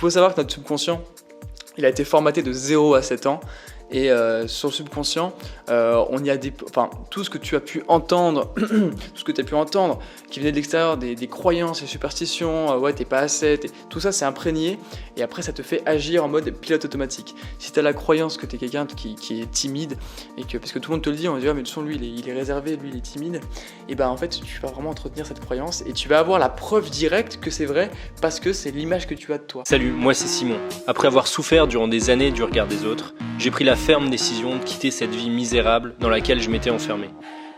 faut savoir que notre subconscient, il a été formaté de 0 à 7 ans. Et sur le subconscient, on y a tout ce que tu as pu entendre, tout ce que tu as pu entendre, qui venait de l'extérieur, des croyances, des superstitions, ouais, t'es pas assez, tout ça c'est imprégné, et après ça te fait agir en mode pilote automatique. Si tu as la croyance que tu es quelqu'un qui est timide, parce que tout le monde te le dit, on va dire, mais de toute façon, lui il est réservé, lui il est timide, et en fait tu vas vraiment entretenir cette croyance, et tu vas avoir la preuve directe que c'est vrai, parce que c'est l'image que tu as de toi. Salut, moi c'est Simon. Après avoir souffert durant des années du regard des autres, j'ai pris la ferme décision de quitter cette vie misérable dans laquelle je m'étais enfermé.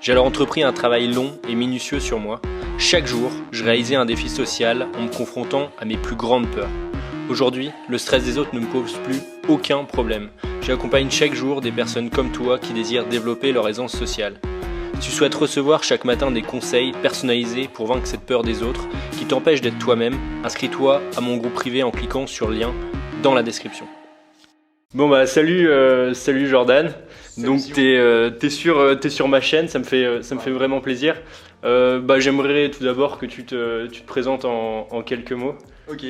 J'ai alors entrepris un travail long et minutieux sur moi. Chaque jour, je réalisais un défi social en me confrontant à mes plus grandes peurs. Aujourd'hui, le stress des autres ne me pose plus aucun problème. J'accompagne chaque jour des personnes comme toi qui désirent développer leur aisance sociale. Tu souhaites recevoir chaque matin des conseils personnalisés pour vaincre cette peur des autres qui t'empêche d'être toi-même. Inscris-toi à mon groupe privé en cliquant sur le lien dans la description. Bon salut Jordan. Salut. Donc t'es sur ma chaîne, ça me fait vraiment plaisir. J'aimerais tout d'abord que tu te présentes en quelques mots. Ok.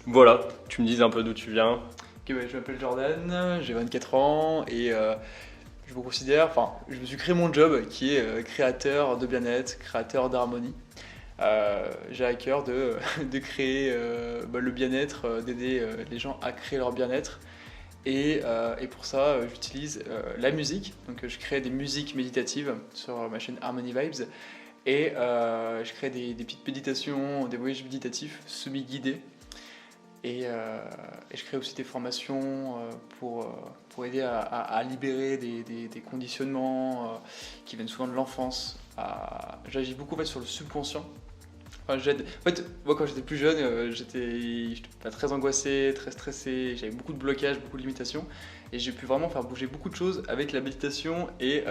Voilà, tu me dises un peu d'où tu viens. Ok, je m'appelle Jordan, j'ai 24 ans et je me considère, je me suis créé mon job qui est créateur de bien-être, créateur d'harmonie. J'ai à cœur de créer le bien-être, d'aider les gens à créer leur bien-être. Et pour ça, j'utilise la musique. Donc, je crée des musiques méditatives sur ma chaîne Harmony Vibes. Et je crée des petites méditations, des voyages méditatifs semi-guidés. Et je crée aussi des formations pour aider à libérer des conditionnements qui viennent souvent de l'enfance. J'agis beaucoup en fait, sur le subconscient. Moi quand j'étais plus jeune, j'étais pas très angoissé, très stressé, j'avais beaucoup de blocages, beaucoup de limitations, et j'ai pu vraiment faire bouger beaucoup de choses avec la méditation et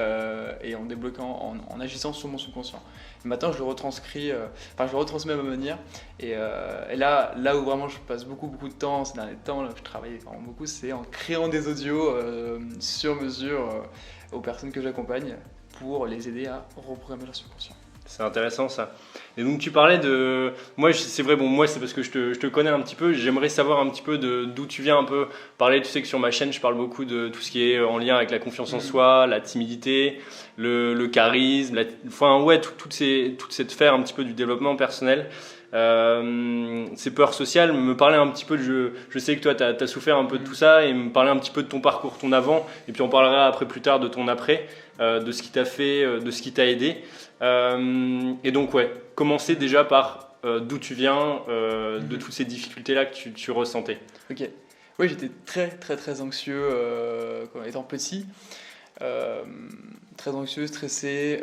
en débloquant, en agissant sur mon subconscient. Et maintenant je le retranscris, je le retransmets à ma manière, et là où vraiment je passe beaucoup de temps ces derniers temps, là où je travaille vraiment beaucoup, c'est en créant des audios sur mesure aux personnes que j'accompagne pour les aider à reprogrammer leur subconscient. C'est intéressant ça. Et donc tu parlais de... Moi c'est vrai, moi c'est parce que je te connais un petit peu, j'aimerais savoir un petit peu d'où tu viens un peu parler. Tu sais que sur ma chaîne je parle beaucoup de tout ce qui est en lien avec la confiance en soi, la timidité, le charisme, toute cette sphère un petit peu du développement personnel. Ces peurs sociales, me parler un petit peu je sais que toi tu as souffert un peu de tout ça, et me parler un petit peu de ton parcours, ton avant, et puis on parlera après plus tard de ton après, de ce qui t'a fait, de ce qui t'a aidé. Et donc commencer déjà par d'où tu viens, de toutes ces difficultés là que tu ressentais. Ok. Oui, j'étais très anxieux étant petit, très anxieux, stressé,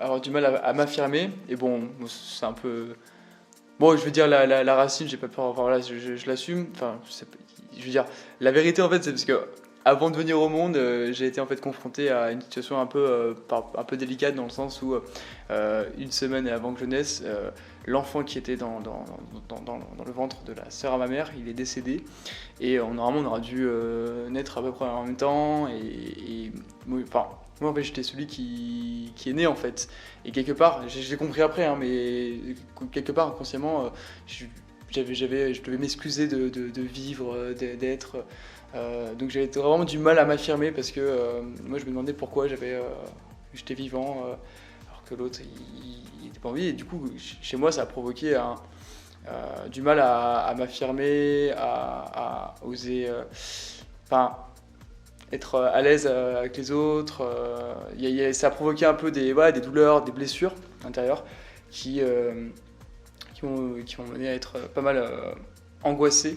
avoir du mal à m'affirmer. Et bon, c'est un peu... Bon, je veux dire, la racine, j'ai pas peur, voilà, je l'assume. Je veux dire, la vérité en fait, c'est parce que avant de venir au monde, j'ai été en fait confronté à une situation un peu délicate, dans le sens où une semaine avant que je naisse, l'enfant qui était dans le ventre de la sœur à ma mère, il est décédé, et normalement on aurait dû naître à peu près en même temps, et moi en fait j'étais celui qui est né en fait, et quelque part, j'ai compris après, hein, mais quelque part inconsciemment, je devais m'excuser de vivre, d'être. Donc j'avais vraiment du mal à m'affirmer, parce que moi je me demandais pourquoi j'étais vivant alors que l'autre il était pas en vie, et du coup chez moi ça a provoqué du mal à m'affirmer, à oser être à l'aise avec les autres. Ça a provoqué un peu des douleurs, des blessures intérieures qui m'ont mené à être pas mal angoissé.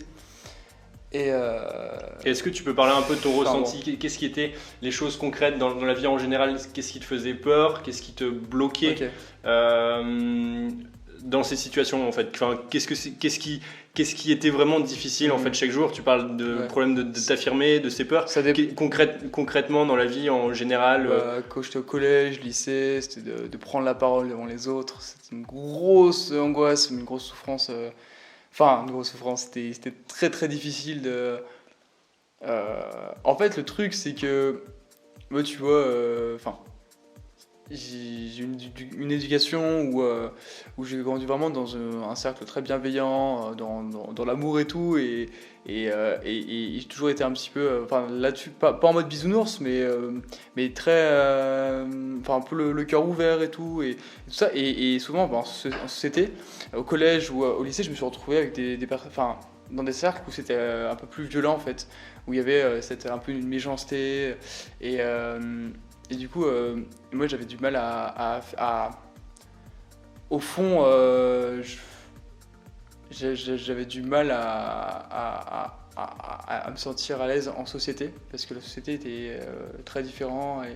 Est-ce que tu peux parler un peu de ton ressenti? Qu'est-ce qui étaient les choses concrètes dans la vie en général? Qu'est-ce qui te faisait peur? Qu'est-ce qui te bloquait dans ces situations en fait? Qu'est-ce qui était vraiment difficile en fait chaque jour? Tu parles de problèmes de t'affirmer, de ces peurs. Concrètement dans la vie en général. Quand j'étais au collège, lycée, c'était de prendre la parole devant les autres. C'était une grosse angoisse, une grosse souffrance. Une grosse souffrance, c'était très difficile de... En fait, le truc, c'est que... Moi, tu vois... j'ai une éducation où j'ai grandi vraiment dans un cercle très bienveillant, dans l'amour et tout, et j'ai toujours été un petit peu, enfin là-dessus, pas en mode bisounours, mais très, enfin un peu le cœur ouvert et tout ça, et souvent en société, au collège ou au lycée, je me suis retrouvé avec des personnes, enfin dans des cercles où c'était un peu plus violent en fait, où il y avait un peu une méchanceté, et, euh, et du coup, moi j'avais du mal au fond, j'avais du mal à me sentir à l'aise en société, parce que la société était très différente. Et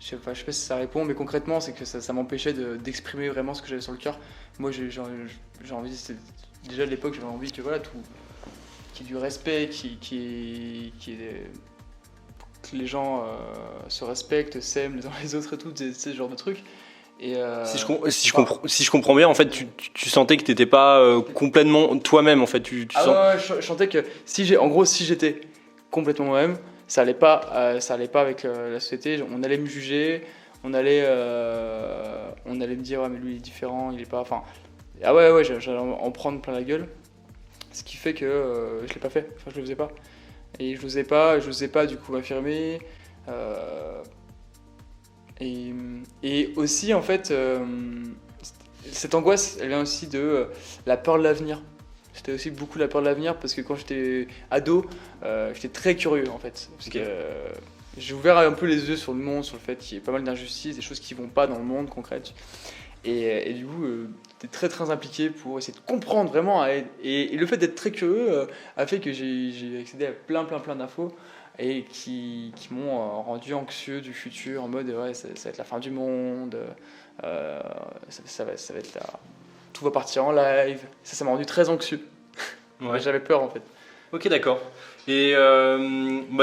je sais pas si ça répond, mais concrètement, c'est que ça m'empêchait d'exprimer vraiment ce que j'avais sur le cœur. Moi, j'ai envie, déjà à l'époque, j'avais envie que voilà, tout, qu'il y ait du respect, que les gens se respectent, s'aiment les uns les autres et tout, ce genre de trucs. Et si je comprends bien, en fait, tu sentais que tu n'étais pas complètement toi-même. En fait, ouais, je sentais que si j'étais complètement moi-même, ça allait pas avec la société. On allait me juger, on allait me dire ouais, mais lui il est différent, il est pas. Enfin, ah ouais, j'allais en prendre plein la gueule. Ce qui fait que je l'ai pas fait. Enfin, je le faisais pas. Et je n'osais pas du coup m'affirmer. Et aussi, en fait, cette angoisse, elle vient aussi de la peur de l'avenir. C'était aussi beaucoup la peur de l'avenir parce que quand j'étais ado, j'étais très curieux en fait. Parce que j'ai ouvert un peu les yeux sur le monde, sur le fait qu'il y a pas mal d'injustices, des choses qui vont pas dans le monde concrète. Et du coup, j'étais très très impliqué pour essayer de comprendre vraiment. Et le fait d'être très curieux a fait que j'ai accédé à plein d'infos et qui m'ont rendu anxieux du futur, en mode ouais, ça va être la fin du monde, ça va être tout va partir en live. Ça m'a rendu très anxieux. Ouais. J'avais peur en fait. Ok, d'accord. Et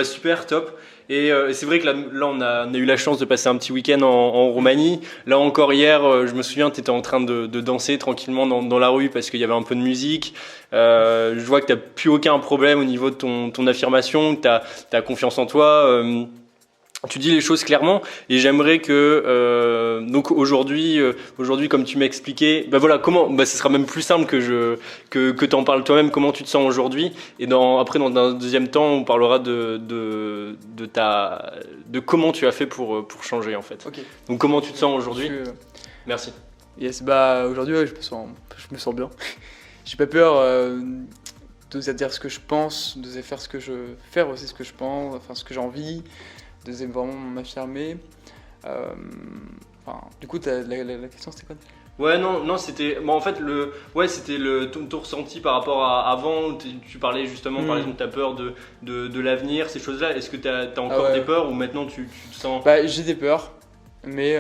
super, top. Et c'est vrai que là on a eu la chance de passer un petit week-end en Roumanie. Là encore hier, je me souviens, tu étais en train de danser tranquillement dans la rue parce qu'il y avait un peu de musique. Je vois que tu n'as plus aucun problème au niveau de ton affirmation, que tu as confiance en toi. Tu dis les choses clairement et j'aimerais que donc aujourd'hui comme tu m'as expliqué, voilà comment, ce sera même plus simple que t'en parles toi-même, comment tu te sens aujourd'hui, et après dans un deuxième temps on parlera de comment tu as fait pour changer en fait. Okay. Donc comment tu te sens aujourd'hui? Merci. Yes, aujourd'hui ouais, je me sens bien. J'ai pas peur d'oser dire ce que je pense, d'oser faire faire aussi ce que je pense, enfin ce que j'ai envie. De vraiment m'affirmer. Du coup, la question c'était quoi? Ouais, non, c'était. En fait, c'était ton ressenti par rapport à avant. Où tu parlais justement, par exemple, ta peur de l'avenir, ces choses-là. Est-ce que tu as encore des peurs ou maintenant tu te sens. J'ai des peurs, mais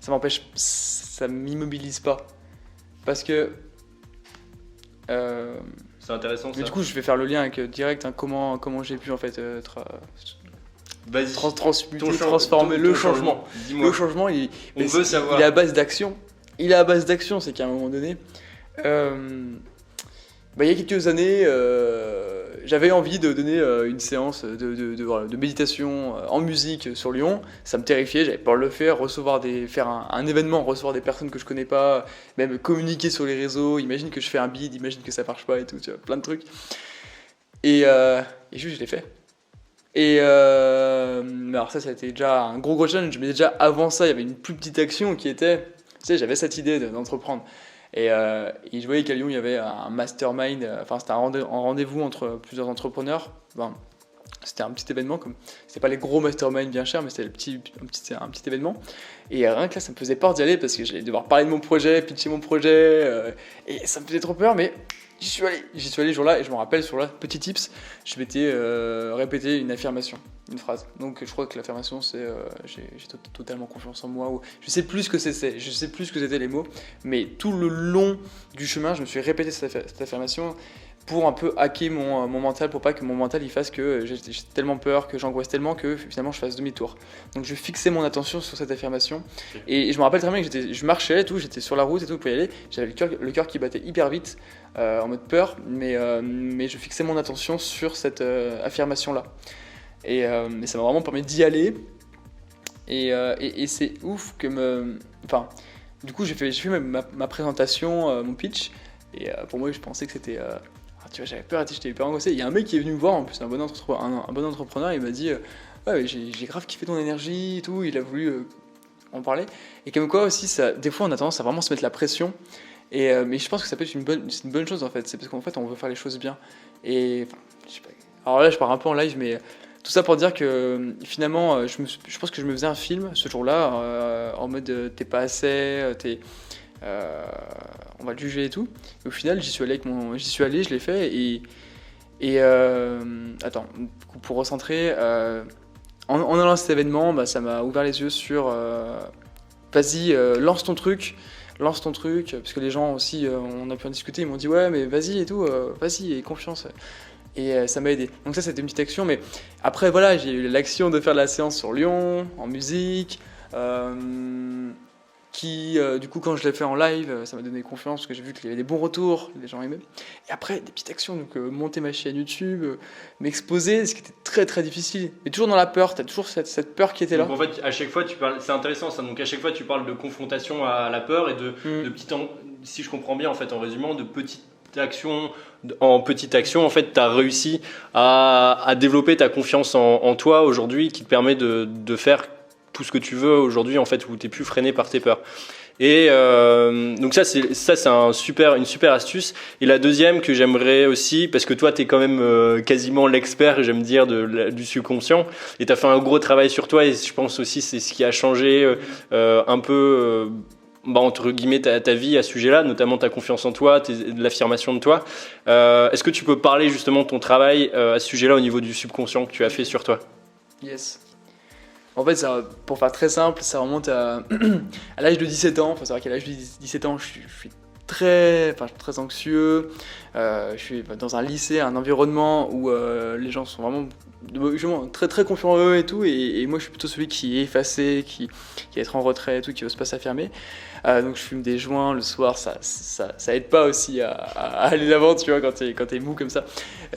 ça m'empêche, ça m'immobilise pas. Parce que. C'est intéressant ça. Mais du coup, je vais faire le lien avec direct comment j'ai pu en fait transformer le changement. Dis-moi. Le changement, on veut savoir. Il est à base d'action. C'est qu'à un moment donné, il y a quelques années, j'avais envie de donner une séance de méditation en musique sur Lyon. Ça me terrifiait, j'avais peur de le faire, faire un événement, recevoir des personnes que je connais pas, même communiquer sur les réseaux. Imagine que je fais un bid, imagine que ça marche pas et tout, tu vois, plein de trucs. Et juste, je l'ai fait. Et alors ça a été déjà un gros challenge, mais déjà avant ça, il y avait une plus petite action qui était, j'avais cette idée d'entreprendre. Et je voyais qu'à Lyon, il y avait un mastermind, c'était un rendez-vous entre plusieurs entrepreneurs. C'était un petit événement, c'était pas les gros masterminds bien chers, mais c'était un petit événement. Et rien que là, ça me faisait peur d'y aller parce que j'allais devoir parler de mon projet, pitcher mon projet, et ça me faisait trop peur, mais j'y suis allé ce jour-là, et je me rappelle sur là, petit tips, je m'étais répété une affirmation, une phrase. Donc je crois que l'affirmation, c'est j'ai totalement confiance en moi. Je sais plus ce que c'était les mots, mais tout le long du chemin, je me suis répété cette affirmation pour un peu hacker mon mental, pour pas que mon mental il fasse que j'ai tellement peur, que j'angoisse tellement que finalement je fasse demi-tour. Donc je fixais mon attention sur cette affirmation, et je me rappelle très bien que je marchais et tout, j'étais sur la route et tout pour y aller, j'avais le cœur qui battait hyper vite, en mode peur, mais je fixais mon attention sur cette affirmation là, et ça m'a vraiment permis d'y aller. Et c'est ouf enfin, du coup, j'ai fait ma présentation, mon pitch, et pour moi, je pensais que c'était... tu vois, j'avais peur, j'étais hyper angoissé. Il y a un mec qui est venu me voir, en plus, un bon entrepreneur, il m'a dit ouais, mais j'ai grave kiffé ton énergie et tout, il a voulu en parler. Et comme quoi aussi, des fois, on a tendance à vraiment se mettre la pression. Mais je pense que ça peut être c'est une bonne chose en fait. C'est parce qu'en fait, on veut faire les choses bien. Et enfin, je sais pas. Alors là, je pars un peu en live, mais tout ça pour dire que finalement, je pense que je me faisais un film ce jour-là, en mode t'es pas assez, on va te juger et tout. Et au final, j'y suis allé, je l'ai fait. Attends, pour recentrer, en allant à cet événement, bah, ça m'a ouvert les yeux sur vas-y, lance ton truc, parce que les gens aussi, on a pu en discuter, ils m'ont dit ouais, mais vas-y et tout, vas-y, et confiance. Et ça m'a aidé. Donc ça, c'était une petite action, mais après, voilà, j'ai eu l'action de faire la séance sur Lyon, en musique, du coup, quand je l'ai fait en live, ça m'a donné confiance, parce que j'ai vu qu'il y avait des bons retours, les gens aimaient. Et après, des petites actions, donc monter ma chaîne YouTube, m'exposer, ce qui était très très difficile. Mais toujours dans la peur, t'as toujours cette peur qui était là. Donc en fait, à chaque fois, tu parles, c'est intéressant ça, donc à chaque fois, tu parles de confrontation à la peur et de petites, si je comprends bien, en fait, en résumant, de petites actions. En petite action, en fait, tu as réussi à développer ta confiance en toi aujourd'hui qui te permet de faire tout ce que tu veux aujourd'hui, en fait, où tu n'es plus freiné par tes peurs. Et donc ça c'est une super astuce. Et la deuxième que j'aimerais aussi, parce que toi tu es quand même quasiment l'expert, j'aime dire, du subconscient, et tu as fait un gros travail sur toi, et je pense aussi c'est ce qui a changé un peu entre guillemets ta vie à ce sujet-là, notamment ta confiance en toi, l'affirmation de toi. Est-ce que tu peux parler justement de ton travail à ce sujet-là au niveau du subconscient que tu as fait sur toi? Yes. En fait, pour faire très simple, ça remonte à l'âge de 17 ans. Il faut savoir qu'à l'âge de 17 ans, je suis très anxieux. Je suis dans un lycée, un environnement où les gens sont vraiment très très confiants en eux et tout. Et moi, je suis plutôt celui qui est effacé, qui va être en retrait et tout, qui n'ose pas s'affirmer. Donc je fume des joints le soir, ça aide pas aussi à aller de l'avant, tu vois, quand t'es mou comme ça.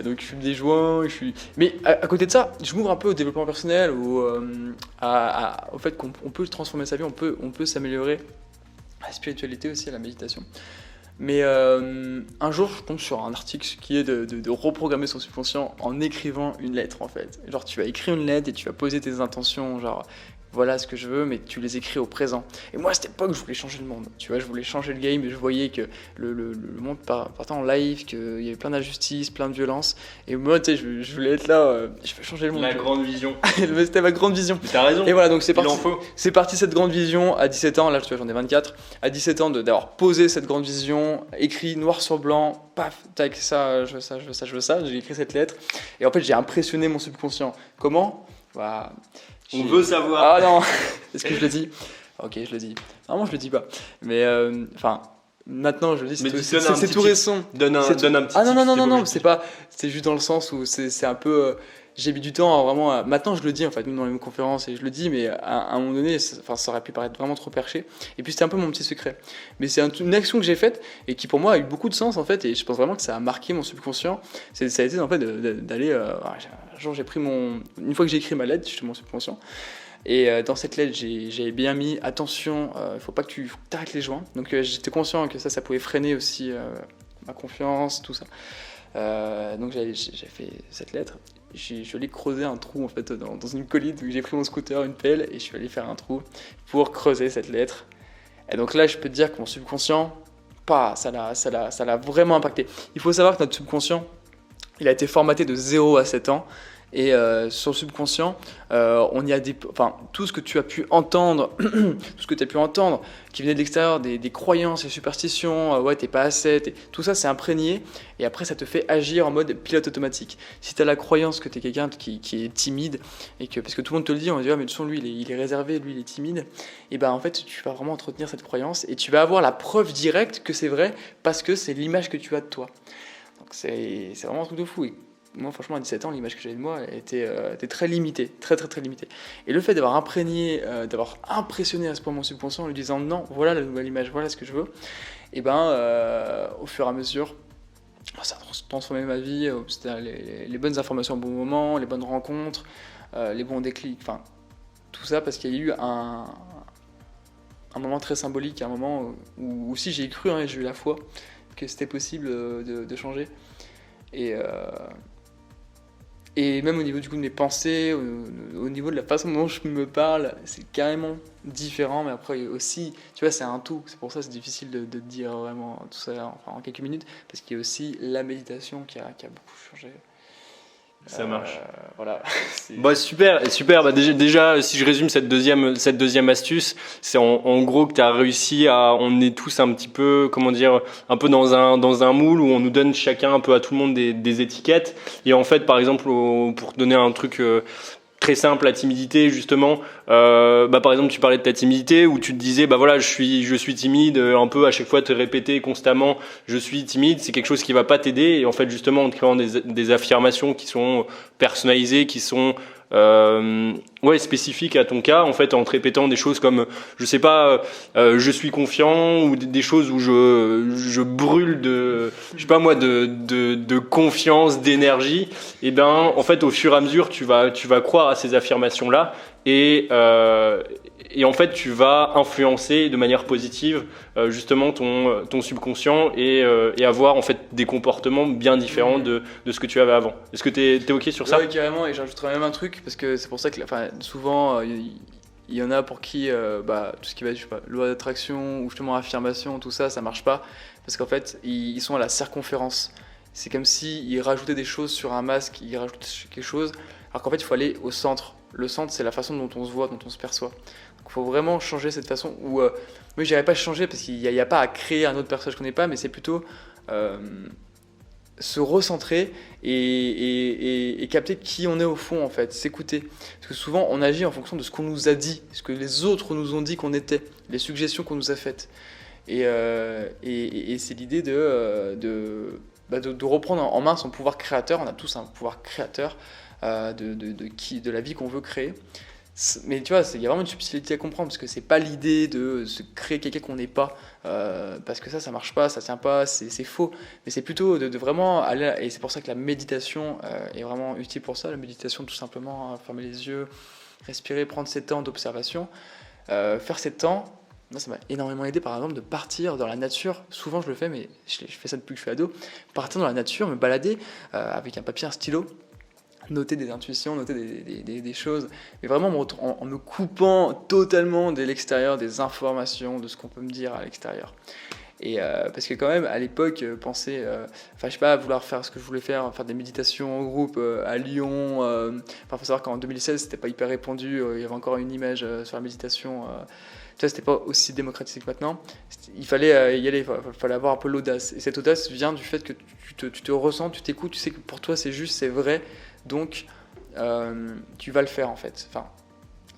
Donc je fume des joints, mais à côté de ça, je m'ouvre un peu au développement personnel, au fait qu'on peut transformer sa vie, on peut s'améliorer, à la spiritualité aussi, à la méditation. Mais un jour, je tombe sur un article qui est de reprogrammer son subconscient en écrivant une lettre, en fait. Genre, tu vas écrire une lettre et tu vas poser tes intentions, genre, voilà ce que je veux, mais tu les écris au présent. Et moi, à cette époque, je voulais changer le monde. Tu vois, je voulais changer le game, et je voyais que le monde partait en live, qu'il y avait plein d'injustices, plein de violences. Et moi, tu sais, je voulais être là, je veux changer le monde. La grande vision. C'était ma grande vision. Mais t'as raison. Et voilà, donc c'est parti cette grande vision à 17 ans. Là, tu vois, j'en ai 24. À 17 ans, d'avoir posé cette grande vision, écrit noir sur blanc, paf, tac, ça, je veux ça, je veux ça, je veux ça. J'ai écrit cette lettre. Et en fait, j'ai impressionné mon subconscient. Comment ? Bah, on veut savoir. Ah non, est-ce que je le dis ? Ok, je le dis. Normalement, je le dis pas. Mais maintenant, je le dis. C'est tout récent. Donne un petit. Ah non, c'est pas. C'est juste dans le sens où c'est un peu. J'ai mis du temps à vraiment. Maintenant, je le dis en fait, même dans les conférences, et je le dis, mais à un moment donné, ça aurait pu paraître vraiment trop perché. Et puis, c'était un peu mon petit secret. Mais c'est une action que j'ai faite et qui, pour moi, a eu beaucoup de sens en fait. Et je pense vraiment que ça a marqué mon subconscient. Ça a été en fait d'aller. Un jour, une fois que j'ai écrit ma lettre, justement, mon subconscient. Et dans cette lettre, j'avais bien mis attention, il faut pas que tu arrêtes les joints. Donc j'étais conscient que ça pouvait freiner aussi ma confiance, tout ça. Donc j'ai fait cette lettre. Je suis allé creuser un trou en fait dans une colline. Donc j'ai pris mon scooter, une pelle, et je suis allé faire un trou pour creuser cette lettre. Et donc là, je peux te dire que mon subconscient, ça l'a vraiment impacté. Il faut savoir que notre subconscient, il a été formaté de 0 à 7 ans. Et sur le subconscient, on y a tout ce que tu as pu entendre, qui venait de l'extérieur, des croyances, des superstitions, ouais, t'es pas assez, tout ça c'est imprégné, et après ça te fait agir en mode pilote automatique. Si tu as la croyance que tu es quelqu'un qui est timide, parce que tout le monde te le dit, on va dire, mais de toute façon, lui il est réservé, lui il est timide, et ben en fait tu vas vraiment entretenir cette croyance, et tu vas avoir la preuve directe que c'est vrai, parce que c'est l'image que tu as de toi. Donc c'est vraiment un truc de fou. Moi, franchement, à 17 ans, l'image que j'avais de moi était très limitée, très très très limitée. Et le fait d'avoir impressionné à ce point mon subconscient en lui disant non, voilà la nouvelle image, voilà ce que je veux, et au fur et à mesure, ça a transformé ma vie. C'était les bonnes informations au bon moment, les bonnes rencontres, les bons déclics, enfin tout ça parce qu'il y a eu un moment très symbolique, un moment où aussi j'ai cru, hein, et j'ai eu la foi que c'était possible de changer. Et même au niveau du coup de mes pensées, au niveau de la façon dont je me parle, c'est carrément différent. Mais après aussi, tu vois, c'est un tout. C'est pour ça que c'est difficile de dire vraiment tout ça en quelques minutes. Parce qu'il y a aussi la méditation qui a beaucoup changé. Ça marche. Voilà. Bah, super. Bah, déjà, si je résume cette deuxième astuce, c'est en gros que tu as réussi on est tous un petit peu, comment dire, un peu dans un moule où on nous donne chacun un peu à tout le monde des étiquettes. Et en fait, par exemple, pour donner un truc très simple, la timidité justement, par exemple tu parlais de ta timidité où tu te disais bah voilà je suis timide, un peu à chaque fois te répéter constamment je suis timide, c'est quelque chose qui va pas t'aider. Et en fait justement en te créant des affirmations qui sont personnalisées, qui sont spécifiques à ton cas, en fait en te répétant des choses comme je sais pas, je suis confiant, ou des choses où je brûle de je sais pas moi de confiance, d'énergie. Et ben en fait au fur et à mesure tu vas croire à ces affirmations là et en fait tu vas influencer de manière positive justement ton subconscient et avoir en fait des comportements bien différents de ce que tu avais avant. Est-ce que t'es ok sur ça? Oui, carrément, et j'ajouterais même un truc parce que c'est pour ça que souvent il y en a pour qui tout ce qui va être, je sais pas, loi d'attraction ou justement affirmation, tout ça, ça marche pas parce qu'en fait ils sont à la circonférence. C'est comme s'ils rajoutaient des choses sur un masque, ils rajoutent quelque chose, alors qu'en fait il faut aller au centre. Le centre, c'est la façon dont on se voit, dont on se perçoit. Donc il faut vraiment changer cette façon où, moi je dirais pas changer parce qu'il n'y a pas à créer un autre personnage qu'on n'est pas, mais c'est plutôt se recentrer et capter qui on est au fond en fait, s'écouter. Parce que souvent on agit en fonction de ce qu'on nous a dit, ce que les autres nous ont dit qu'on était, les suggestions qu'on nous a faites. Et c'est l'idée de reprendre en main son pouvoir créateur. On a tous un pouvoir créateur de la vie qu'on veut créer. Mais tu vois, il y a vraiment une subtilité à comprendre parce que c'est pas l'idée de se créer quelqu'un qu'on n'est pas, parce que ça marche pas, ça tient pas, c'est faux. Mais c'est plutôt de vraiment aller, et c'est pour ça que la méditation est vraiment utile pour ça. La méditation, tout simplement, hein, fermer les yeux, respirer, prendre ces temps d'observation, faire ces temps. Moi, ça m'a énormément aidé, par exemple, de partir dans la nature. Souvent, je le fais, mais je fais ça depuis que je suis ado. Partir dans la nature, me balader avec un papier, un stylo, noter des intuitions, noter des choses, mais vraiment en me coupant totalement de l'extérieur, des informations, de ce qu'on peut me dire à l'extérieur. Et parce que quand même, à l'époque, penser, je sais pas, vouloir faire ce que je voulais faire des méditations en groupe à Lyon. Faut savoir qu'en 2016, c'était pas hyper répandu. Il y avait encore une image sur la méditation. Tu vois, c'était pas aussi démocratisé que maintenant. Il fallait y aller, il fallait avoir un peu l'audace. Et cette audace vient du fait que tu te ressens, tu t'écoutes, tu sais que pour toi c'est juste, c'est vrai. Donc, tu vas le faire en fait. Enfin,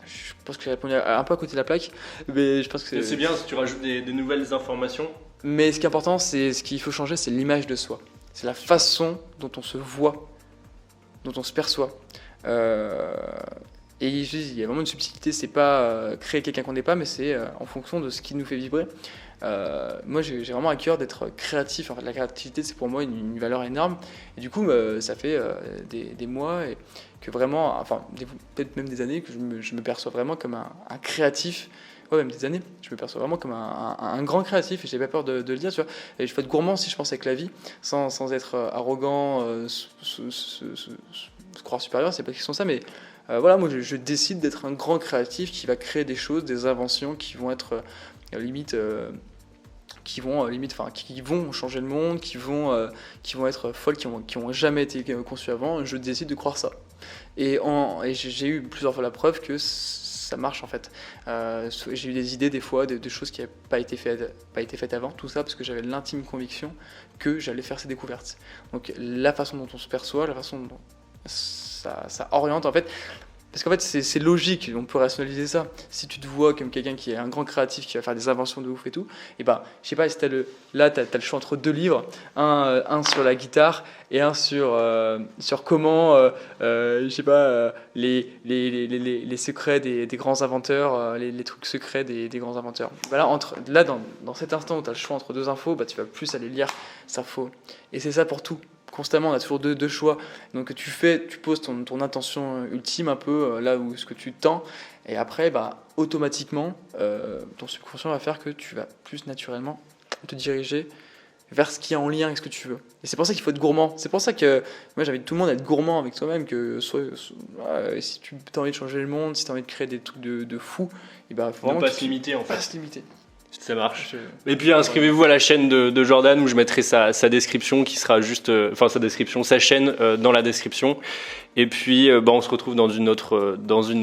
je pense que j'ai répondu un peu à côté de la plaque, mais je pense que c'est bien si tu rajoutes des nouvelles informations. Mais ce qui est important, c'est ce qu'il faut changer, c'est l'image de soi. C'est la façon dont on se voit, dont on se perçoit. Et il y a vraiment une subtilité, c'est pas créer quelqu'un qu'on n'est pas, mais c'est en fonction de ce qui nous fait vibrer. Moi j'ai vraiment à cœur d'être créatif. En fait, la créativité c'est pour moi une valeur énorme. Et du coup ça fait des mois et que vraiment, peut-être même des années que je me perçois vraiment comme un créatif. Ouais, même des années, je me perçois vraiment comme un grand créatif et j'ai pas peur de le dire, tu vois. Et je peux être gourmand si je pense avec la vie, sans être arrogant, se croire supérieur, c'est pas question de ça, mais voilà, moi je décide d'être un grand créatif qui va créer des choses, des inventions qui vont être qui vont changer le monde, qui vont être folles, qui ont jamais été conçues avant. Je décide de croire ça. Et j'ai eu plusieurs fois la preuve que ça marche en fait. J'ai eu des idées des fois, de choses qui n'avaient pas été faites avant, tout ça parce que j'avais l'intime conviction que j'allais faire ces découvertes. Donc la façon dont on se perçoit, la façon dont ça oriente en fait. Parce qu'en fait, c'est logique, on peut rationaliser ça. Si tu te vois comme quelqu'un qui est un grand créatif, qui va faire des inventions de ouf et tout, et je sais pas, si t'as le choix entre 2 livres, un sur la guitare et un sur comment, je sais pas, les secrets des grands inventeurs, les trucs secrets des grands inventeurs. Voilà, dans cet instant où tu as le choix entre 2 infos, tu vas plus aller lire cette info. Et c'est ça pour tout. constamment, on a toujours deux choix. Donc tu poses ton intention ultime un peu là où ce que tu tends, et après automatiquement ton subconscient va faire que tu vas plus naturellement te diriger vers ce qui est en lien avec ce que tu veux. Et c'est pour ça qu'il faut être gourmand. C'est pour ça que moi j'invite tout le monde à être gourmand avec toi-même, que si tu as envie de changer le monde, si tu as envie de créer des trucs de fou, et faut ne pas se limiter en fait. Pas se limiter. Ça marche. Et puis inscrivez-vous à la chaîne de Jordan, où je mettrai sa description qui sera juste, sa chaîne dans la description. Et puis on se retrouve dans une autre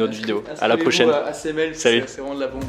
vidéo. À la prochaine. ACML, salut. C'est vraiment de la bombe.